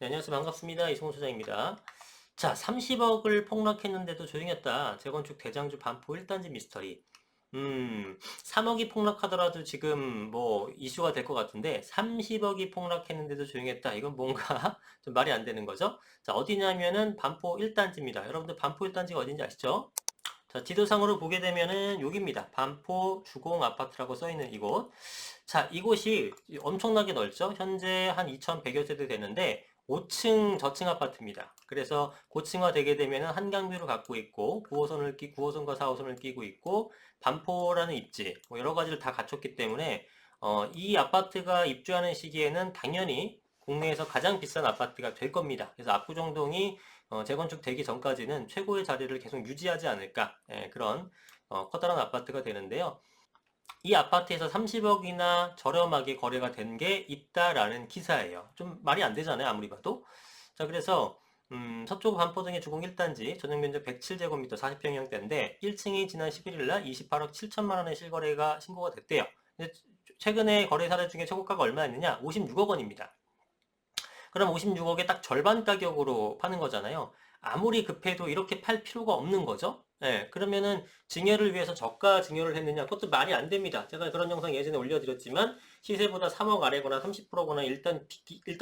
네, 안녕하세요. 반갑습니다. 이승훈 소장입니다. 자, 30억을 폭락했는데도 조용했다. 재건축 대장주 반포 1단지 미스터리. 3억이 폭락하더라도 지금 뭐 이슈가 될 것 같은데 30억이 폭락했는데도 조용했다. 이건 뭔가 좀 말이 안 되는 거죠? 자, 어디냐면은 반포 1단지입니다. 여러분들 반포 1단지가 어딘지 아시죠? 자, 지도상으로 보게 되면은 여기입니다. 반포 주공 아파트라고 써 있는 이곳. 자, 이곳이 엄청나게 넓죠? 현재 한 2,100여 세대 되는데 5층 저층 아파트입니다. 그래서 고층화 되게 되면은 한강뷰를 갖고 있고 9호선과 4호선을 끼고 있고 반포라는 입지 뭐 여러 가지를 다 갖췄기 때문에 이 아파트가 입주하는 시기에는 당연히 국내에서 가장 비싼 아파트가 될 겁니다. 그래서 압구정동이 재건축 되기 전까지는 최고의 자리를 계속 유지하지 않을까 그런 커다란 아파트가 되는데요. 이 아파트에서 30억이나 저렴하게 거래가 된 게 있다라는 기사예요. 좀 말이 안 되잖아요, 아무리 봐도. 자, 그래서 서초 반포동의 주공 1단지 전용 면적 107제곱미터 40평형대인데 1층이 지난 11일 날 28억 7천만 원의 실거래가 신고가 됐대요. 근데 최근에 거래 사례 중에 최고가가 얼마였느냐? 56억 원입니다. 그럼 56억에 딱 절반 가격으로 파는 거잖아요. 아무리 급해도 이렇게 팔 필요가 없는 거죠. 예, 그러면은 증여를 위해서 저가 증여를 했느냐? 그것도 말이 안 됩니다. 제가 그런 영상 예전에 올려드렸지만 시세보다 3억 아래거나 30%거나 일단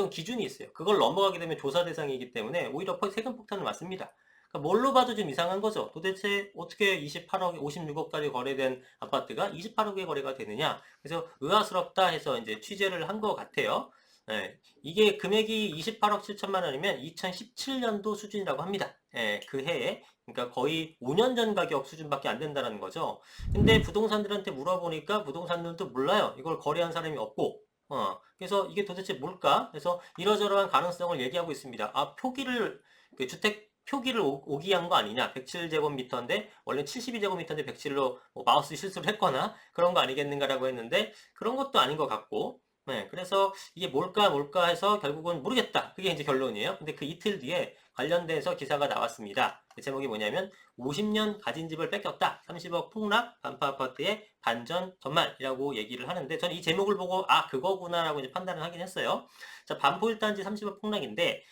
기준이 있어요. 그걸 넘어가게 되면 조사 대상이기 때문에 오히려 세금 폭탄을 맞습니다. 그러니까 뭘로 봐도 좀 이상한 거죠. 도대체 어떻게 28억, 56억까지 거래된 아파트가 28억에 거래가 되느냐? 그래서 의아스럽다 해서 이제 취재를 한 것 같아요. 예, 이게 금액이 28억 7천만 원이면 2017년도 수준이라고 합니다. 예, 그 해에. 그러니까 거의 5년 전 가격 수준밖에 안 된다는 거죠. 근데 부동산들한테 물어보니까 부동산들도 몰라요. 이걸 거래한 사람이 없고. 그래서 이게 도대체 뭘까? 그래서 이러저러한 가능성을 얘기하고 있습니다. 아, 그 주택 표기를 오기한 거 아니냐? 107제곱미터인데, 원래 72제곱미터인데 107로 마우스 실수를 했거나 그런 거 아니겠는가라고 했는데, 그런 것도 아닌 것 같고, 네, 그래서 이게 뭘까 해서 결국은 모르겠다. 그게 이제 결론이에요. 근데 그 이틀 뒤에 관련돼서 기사가 나왔습니다. 그 제목이 뭐냐면 50년 가진 집을 뺏겼다. 30억 폭락 반포 아파트의 반전 전말이라고 얘기를 하는데 저는 이 제목을 보고 아 그거구나라고 이제 판단을 하긴 했어요. 자, 반포 1단지 30억 폭락인데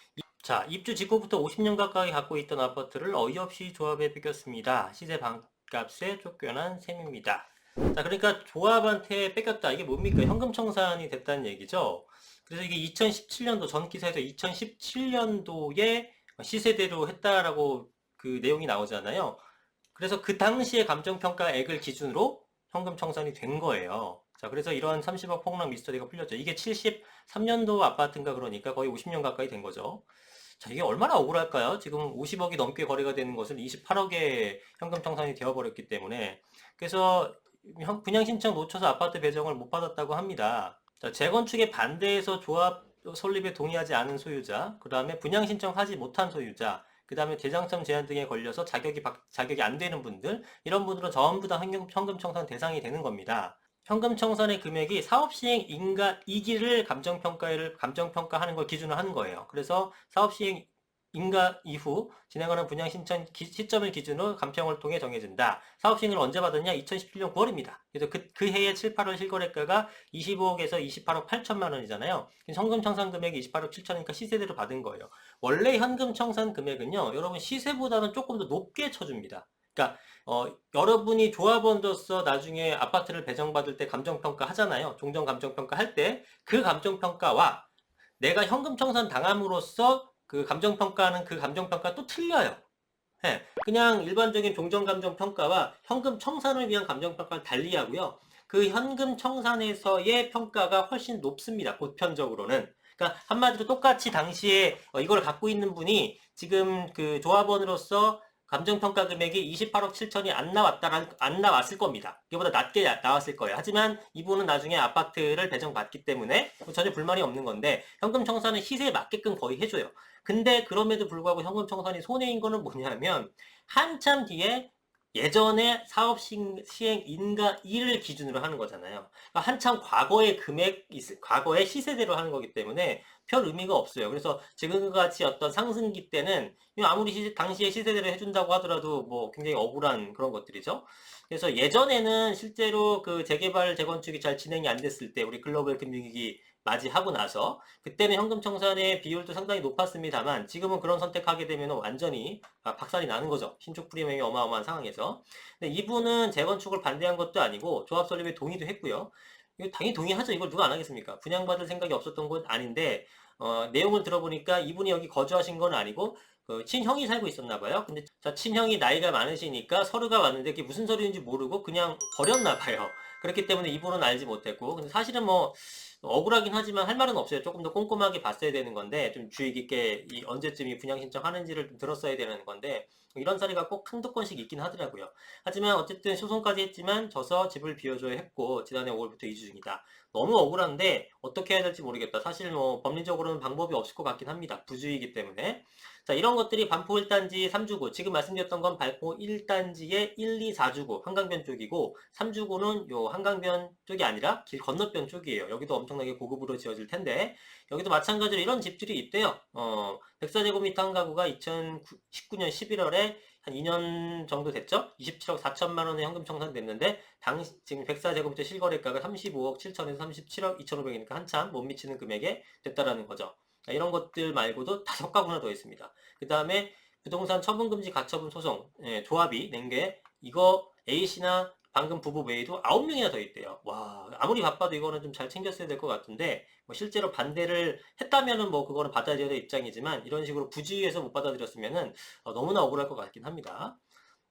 자, 입주 직후부터 50년 가까이 갖고 있던 아파트를 어이없이 조합에 뺏겼습니다. 시세 반값에 쫓겨난 셈입니다. 자, 그러니까 조합한테 뺏겼다. 이게 뭡니까? 현금 청산이 됐다는 얘기죠. 그래서 이게 2017년도 전 기사에서 2017년도에 시세대로 했다라고 그 내용이 나오잖아요. 그래서 그 당시의 감정평가액을 기준으로 현금 청산이 된 거예요. 자, 그래서 이러한 30억 폭락 미스터리가 풀렸죠. 이게 73년도 아파트인가 그러니까 거의 50년 가까이 된 거죠. 자, 이게 얼마나 억울할까요? 지금 50억이 넘게 거래가 되는 것을 28억에 현금 청산이 되어버렸기 때문에. 그래서 분양 신청 놓쳐서 아파트 배정을 못 받았다고 합니다. 자, 재건축에 반대해서 조합 설립에 동의하지 않은 소유자, 그 다음에 분양 신청하지 못한 소유자, 그 다음에 재당첨 제한 등에 걸려서 자격이 안 되는 분들, 이런 분들은 전부 다 현금 청산 대상이 되는 겁니다. 현금 청산의 금액이 사업 시행 인가 이기를 감정평가하는 걸 기준으로 하는 거예요. 그래서 사업 시행 인가 이후 진행하는 분양 신청 시점을 기준으로 감평을 통해 정해진다. 사업 시행을 언제 받았냐? 2017년 9월입니다. 그래서 그 해에 7, 8월 실거래가가 25억에서 28억 8천만 원이잖아요. 현금 청산 금액이 28억 7천이니까 시세대로 받은 거예요. 원래 현금 청산 금액은요, 여러분 시세보다는 조금 더 높게 쳐줍니다. 그러니까 여러분이 조합원으로서 나중에 아파트를 배정받을 때 감정평가 하잖아요. 종전 감정평가 할 때 그 감정평가와 내가 현금 청산 당함으로써 그 감정평가는 그 감정평가 또 틀려요. 예, 그냥 일반적인 종전감정평가와 현금 청산을 위한 감정평가를 달리하고요. 그 현금 청산에서의 평가가 훨씬 높습니다. 보편적으로는. 그러니까 한마디로 똑같이 당시에 이걸 갖고 있는 분이 지금 그 조합원으로서 감정평가 금액이 28억 7천이 안 나왔을 겁니다. 이거보다 낮게 나왔을 거예요. 하지만 이분은 나중에 아파트를 배정받기 때문에 전혀 불만이 없는 건데 현금 청산은 시세에 맞게끔 거의 해줘요. 근데 그럼에도 불구하고 현금 청산이 손해인 거는 뭐냐면 한참 뒤에 예전에 사업 시행 인가 1을 기준으로 하는 거잖아요. 그러니까 한참 과거의 시세대로 하는 거기 때문에 별 의미가 없어요. 그래서 지금과 같이 어떤 상승기 때는 아무리 당시의 시세대로 해준다고 하더라도 뭐 굉장히 억울한 그런 것들이죠. 그래서 예전에는 실제로 그 재개발, 재건축이 잘 진행이 안 됐을 때 우리 글로벌 금융위기 맞이하고 나서 그때는 현금 청산의 비율도 상당히 높았습니다만 지금은 그런 선택하게 되면 완전히 박살이 나는 거죠. 신축 프리미엄이 어마어마한 상황에서. 근데 이분은 재건축을 반대한 것도 아니고 조합 설립에 동의도 했고요. 이거 당연히 동의하죠. 이걸 누가 안 하겠습니까? 분양받을 생각이 없었던 건 아닌데 내용을 들어보니까 이분이 여기 거주하신 건 아니고 그 친형이 살고 있었나 봐요. 근데 친형이 나이가 많으시니까 서류가 왔는데 그게 무슨 서류인지 모르고 그냥 버렸나 봐요. 그렇기 때문에 이분은 알지 못했고 근데 사실은 뭐 억울하긴 하지만 할 말은 없어요. 조금 더 꼼꼼하게 봤어야 되는 건데 좀 주의 깊게 언제쯤 분양 신청하는지를 좀 들었어야 되는 건데 이런 사례가 꼭 한두 건씩 있긴 하더라고요. 하지만 어쨌든 소송까지 했지만 져서 집을 비워줘야 했고 지난해 5월부터 이주 중이다. 너무 억울한데 어떻게 해야 될지 모르겠다. 사실 뭐 법리적으로는 방법이 없을 것 같긴 합니다. 부주의이기 때문에. 자, 이런 것들이 반포 1단지 3주구, 지금 말씀드렸던 건 반포 1단지의 1, 2, 4주구, 한강변 쪽이고, 3주구는 요 한강변 쪽이 아니라 길 건너편 쪽이에요. 여기도 엄청나게 고급으로 지어질 텐데, 여기도 마찬가지로 이런 집들이 있대요. 104제곱미터 한 가구가 2019년 11월에 한 2년 정도 됐죠? 27억 4천만 원에 현금 청산됐는데, 지금 104제곱미터 실거래가가 35억 7천에서 37억 2,500이니까 한참 못 미치는 금액에 됐다라는 거죠. 이런 것들 말고도 5가구나 더 있습니다. 그 다음에 부동산 처분금지 가처분 소송 조합이 낸 게 이거 A씨나 방금 부부 외에도 9명이나 더 있대요. 와, 아무리 바빠도 이거는 좀 잘 챙겼어야 될 것 같은데 뭐 실제로 반대를 했다면은 뭐 그거는 받아들여야 될 입장이지만 이런 식으로 부주의해서 못 받아들였으면은 너무나 억울할 것 같긴 합니다.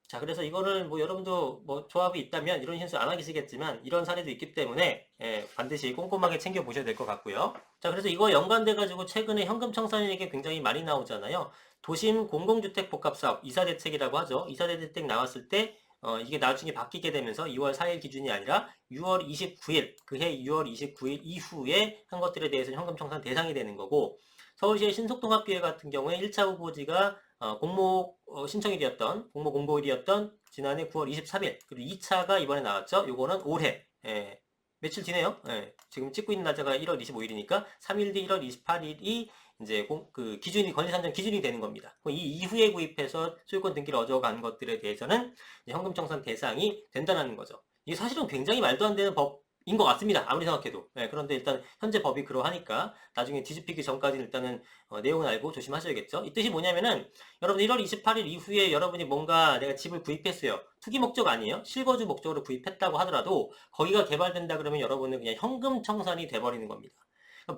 자, 그래서 이거를 뭐 여러분도 뭐 조합이 있다면 이런 실수 안 하시겠지만 이런 사례도 있기 때문에 반드시 꼼꼼하게 챙겨 보셔야 될 것 같고요. 자, 그래서 이거 연관돼 가지고 최근에 현금 청산 얘기 굉장히 많이 나오잖아요. 도심 공공주택 복합사업 이사대책이라고 하죠. 이사대책 나왔을 때 이게 나중에 바뀌게 되면서 2월 4일 기준이 아니라 6월 29일, 그해 6월 29일 이후에 한 것들에 대해서는 현금 청산 대상이 되는 거고 서울시의 신속통합기획 같은 경우에 1차 후보지가 공모 신청일이었던 공모 공고일이었던 지난해 9월 23일 그리고 2차가 이번에 나왔죠. 요거는 올해 며칠 뒤네요. 지금 찍고 있는 날짜가 1월 25일이니까 3일 뒤 1월 28일이 이제 그 기준이 권리산정 기준이 되는 겁니다. 이 이후에 구입해서 소유권 등기를 얻어간 것들에 대해서는 현금 청산 대상이 된다는 거죠. 이게 사실은 굉장히 말도 안 되는 법인 것 같습니다. 아무리 생각해도. 그런데 일단 현재 법이 그러하니까 나중에 뒤집히기 전까지는 일단은 내용을 알고 조심하셔야겠죠. 이 뜻이 뭐냐면은 여러분 1월 28일 이후에 여러분이 뭔가 내가 집을 구입했어요. 투기 목적 아니에요. 실거주 목적으로 구입했다고 하더라도 거기가 개발된다 그러면 여러분은 그냥 현금 청산이 돼버리는 겁니다.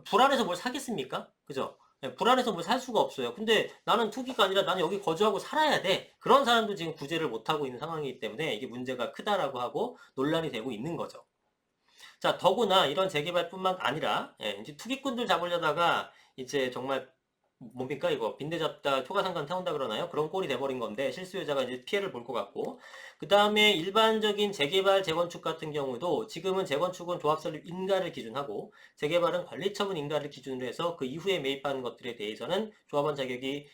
불안해서 뭘 사겠습니까? 그죠? 불안해서 뭘 살 수가 없어요. 근데 나는 투기가 아니라 나는 여기 거주하고 살아야 돼. 그런 사람도 지금 구제를 못하고 있는 상황이기 때문에 이게 문제가 크다라고 하고 논란이 되고 있는 거죠. 자, 더구나 이런 재개발뿐만 아니라 이제 투기꾼들 잡으려다가 이제 정말 뭡니까 이거 빈대 잡다 초가상관 태운다 그러나요? 그런 꼴이 돼버린 건데 실수요자가 이제 피해를 볼 것 같고 그 다음에 일반적인 재개발 재건축 같은 경우도 지금은 재건축은 조합설립 인가를 기준하고 재개발은 관리처분 인가를 기준으로 해서 그 이후에 매입하는 것들에 대해서는 조합원 자격이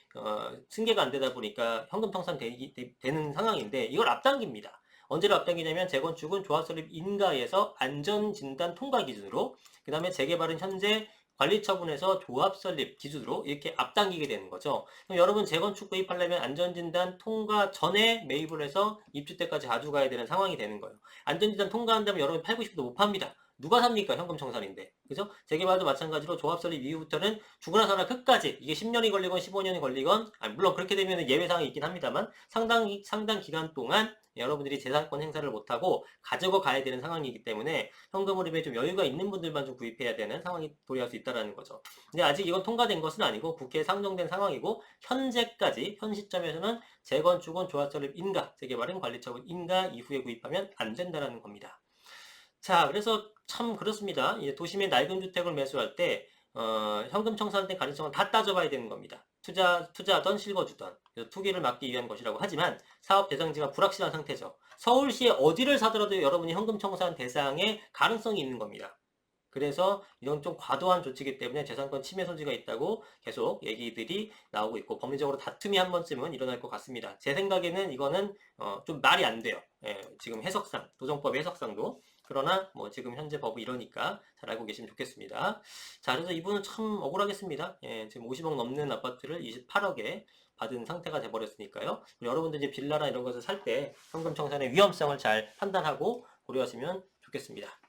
승계가 안 되다 보니까 현금 청산 되는 상황인데 이걸 앞당깁니다. 언제를 앞당기냐면 재건축은 조합설립 인가에서 안전진단 통과 기준으로 그 다음에 재개발은 현재 관리처분에서 조합설립 기준으로 이렇게 앞당기게 되는 거죠. 그럼 여러분 재건축 구입하려면 안전진단 통과 전에 매입을 해서 입주 때까지 가져가야 되는 상황이 되는 거예요. 안전진단 통과한다면 여러분 팔고 싶어도 못 팝니다. 누가 삽니까? 현금 청산인데. 그죠? 재개발도 마찬가지로 조합설립 이후부터는 죽으나 사나 끝까지 이게 10년이 걸리건 15년이 걸리건 물론 그렇게 되면 예외상이 있긴 합니다만 상당 기간 동안 여러분들이 재산권 행사를 못하고 가지고 가야 되는 상황이기 때문에 현금 흐름에 좀 여유가 있는 분들만 좀 구입해야 되는 상황이 도래할 수 있다는 거죠. 근데 아직 이건 통과된 것은 아니고 국회에 상정된 상황이고 현재까지 현 시점에서는 재건축은 조합설립 인가, 재개발은 관리처분 인가 이후에 구입하면 안 된다는 겁니다. 자, 그래서 참 그렇습니다. 도심의 낡은 주택을 매수할 때 현금 청산된 가능성은 다 따져봐야 되는 겁니다. 투자하던 실거주던 투기를 막기 위한 것이라고 하지만 사업 대상지가 불확실한 상태죠. 서울시에 어디를 사더라도 여러분이 현금 청산 대상의 가능성이 있는 겁니다. 그래서 이건 좀 과도한 조치이기 때문에 재산권 침해 소지가 있다고 계속 얘기들이 나오고 있고 법리적으로 다툼이 한 번쯤은 일어날 것 같습니다. 제 생각에는 이거는 좀 말이 안 돼요. 지금 해석상, 도정법의 해석상도. 그러나 뭐 지금 현재 법이 이러니까 잘 알고 계시면 좋겠습니다. 자, 그래서 이분은 참 억울하겠습니다. 예, 지금 50억 넘는 아파트를 28억에 받은 상태가 돼버렸으니까요. 여러분들 이제 빌라나 이런 것을 살 때 현금 청산의 위험성을 잘 판단하고 고려하시면 좋겠습니다.